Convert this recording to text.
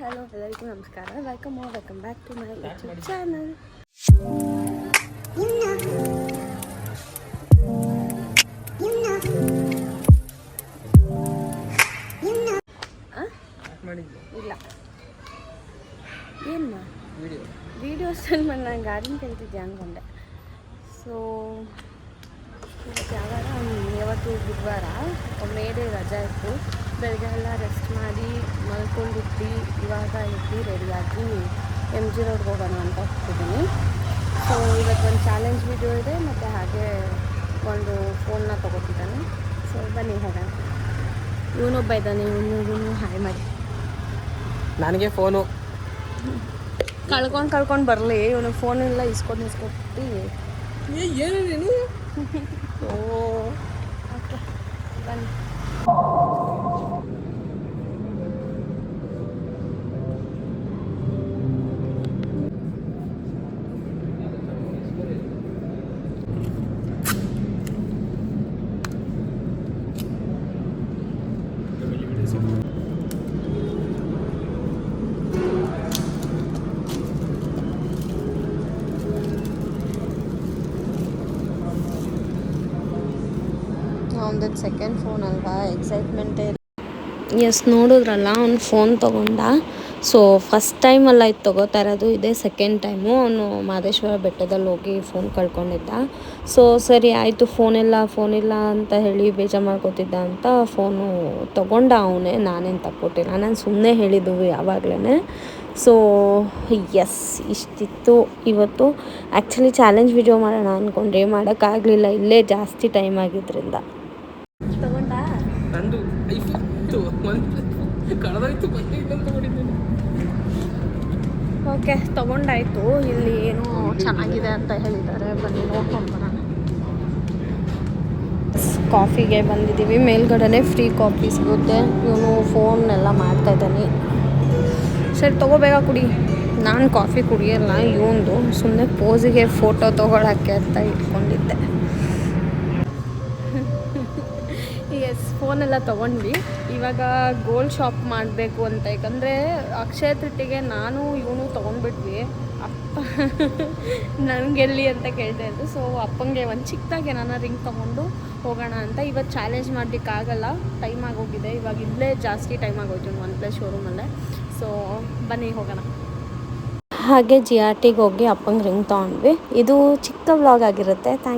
Hello ಎಲ್ಲರಿಗೂ ನಮಸ್ಕಾರ. Welcome back to my YouTube channel. ಇಲ್ಲ ಏನು ವಿಡಿಯೋ ಸೆಂಡ್ ಮಾಡಿ ನಾನು ಗಾರ್ಡನ್ ಕಲಿತಿದ್ದೆ ಅಂದ್ಕೊಂಡೆ. ಸೊ ಯಾವತ್ತು ಬುಧವಾರ ಮೇಡೇ ರಜಾ ಇತ್ತು. ಬೆಳಗ್ಗೆ ಎಲ್ಲ ರೆಸ್ಟ್ ಮಾಡಿ ಮಲ್ಕೊಂಡಿದ್ದು ಇವಾಗ ಎದ್ದು ರೆಡಿಯಾಗಿ MG ರೋಡ್ಗೆ ಹೋಗೋಣ ಅಂತ ಹೋಗ್ತಿದ್ದೀನಿ. ಸೊ ಇವತ್ತೊಂದು ಚಾಲೆಂಜ್ ವಿಡಿಯೋ ಇದೆ ಮತ್ತು ಹಾಗೆ ಒಂದು ಫೋನ್ನ ತೊಗೋತಿದ್ದಾನೆ. ಸೊ ಬನ್ನಿ ಹೋಗೋಣ. ಇವನೊಬ್ಬ ಇದ್ದಾನೆ, ಇವನು ಹಾಯ್ ಮಾಡಿ. ನನಗೆ ಫೋನು ಕಳ್ಕೊಂಡು ಬರಲಿ. ಇವನು ಫೋನೆಲ್ಲ ಇಸ್ಕೊಟ್ಟು ಏನು ನೀನು ಓಕೆ ಬನ್ನಿ. ಅವನದು ಸೆಕೆಂಡ್ ಫೋನ್ ಅಲ್ವಾ, ಎಕ್ಸೈಟ್ಮೆಂಟೇ. ಎಸ್, ನೋಡಿದ್ರಲ್ಲ ಅವ್ನು ಫೋನ್ ತೊಗೊಂಡ. ಸೊ ಫಸ್ಟ್ ಟೈಮಲ್ಲ ಇದು ತೊಗೋತಾ ಇರೋದು, ಇದೇ ಸೆಕೆಂಡ್ ಟೈಮು. ಅವನು ಮಹದೇಶ್ವರ ಬೆಟ್ಟದಲ್ಲಿ ಹೋಗಿ ಫೋನ್ ಕಳ್ಕೊಂಡಿದ್ದ. ಸೊ ಸರಿ ಆಯಿತು, ಫೋನಿಲ್ಲ ಅಂತ ಹೇಳಿ ಬೇಜಾರು ಮಾಡ್ಕೋತಿದ್ದ ಅಂತ ಫೋನು ತೊಗೊಂಡ ಅವನೇ. ನಾನೇನು ತಕ್ಕೊಟ್ಟಿಲ್ಲ, ನಾನು ಸುಮ್ಮನೆ ಹೇಳಿದ್ದು ಯಾವಾಗಲೇ. ಸೊ ಎಸ್, ಇಷ್ಟಿತ್ತು ಇವತ್ತು. ಆ್ಯಕ್ಚುಲಿ ಚಾಲೆಂಜ್ ವಿಡಿಯೋ ಮಾಡೋಣ ಅಂದ್ಕೊಂಡ್ರೆ ಮಾಡೋಕ್ಕಾಗಲಿಲ್ಲ, ಇಲ್ಲೇ ಜಾಸ್ತಿ ಟೈಮ್ ಆಗಿದ್ದರಿಂದ. ತಗೊಂಡ ನಂದು ಓಕೆ, ತೊಗೊಂಡಾಯ್ತು. ಇಲ್ಲಿ ಏನೋ ಚೆನ್ನಾಗಿದೆ ಅಂತ ಹೇಳಿದ್ದಾರೆ, ಬನ್ನಿ ನೋಡ್ಕೊಂಡು ಬರೋಣ. ಕಾಫಿಗೆ ಬಂದಿದ್ದೀವಿ. ಮೇಲ್ಗಡೆ ಫ್ರೀ ಕಾಫಿ ಸಿಗುತ್ತೆ. ಇವನು ಫೋನ್ನೆಲ್ಲ ಮಾಡ್ತಾಯಿದ್ದಾನೆ. ಸರಿ ತೊಗೋಬೇಕಾ ಕುಡಿ. ನಾನು ಕಾಫಿ ಕುಡಿಯಲ್ಲ, ಇವೊಂದು ಸುಮ್ಮನೆ ಪೋಸಿಗೆ ಫೋಟೋ ತೊಗೊಳಕ್ಕೆ ಅಂತ ಇಟ್ಕೊಂಡಿದ್ದೆ. ಎಸ್, ಫೋನೆಲ್ಲ ತೊಗೊಂಡ್ವಿ. ಇವಾಗ ಗೋಲ್ಡ್ ಶಾಪ್ ಮಾಡಬೇಕು ಅಂತ, ಯಾಕಂದರೆ ಅಕ್ಷಯ ತೃತೀಯಗೆ ನಾನು ಇವನು ತೊಗೊಂಡ್ಬಿಟ್ವಿ. ಅಪ್ಪ ನನಗೆಲ್ಲಿ ಅಂತ ಕೇಳ್ತಾ ಇದ್ದು. ಸೊ ಅಪ್ಪಂಗೆ ಒಂದು ಚಿಕ್ಕದಾಗಿ ನಾನು ರಿಂಗ್ ತೊಗೊಂಡು ಹೋಗೋಣ ಅಂತ. ಇವತ್ತು ಚಾಲೆಂಜ್ ಮಾಡಲಿಕ್ಕಾಗಲ್ಲ, ಟೈಮ್ ಆಗೋಗಿದೆ. ಇವಾಗ ಇಲ್ಲೇ ಜಾಸ್ತಿ ಟೈಮ್ ಆಗೋಯ್ತು OnePlus ಶೋರೂಮಲ್ಲೇ. ಸೊ ಬನ್ನಿ ಹೋಗೋಣ. ಹಾಗೆ GRTಗೆ ಹೋಗಿ ಅಪ್ಪಂಗೆ ರಿಂಗ್ ತೊಗೊಂಡ್ವಿ. ಇದು ಚಿಕ್ಕ ವ್ಲಾಗ್ ಆಗಿರುತ್ತೆ. ಥ್ಯಾಂಕ್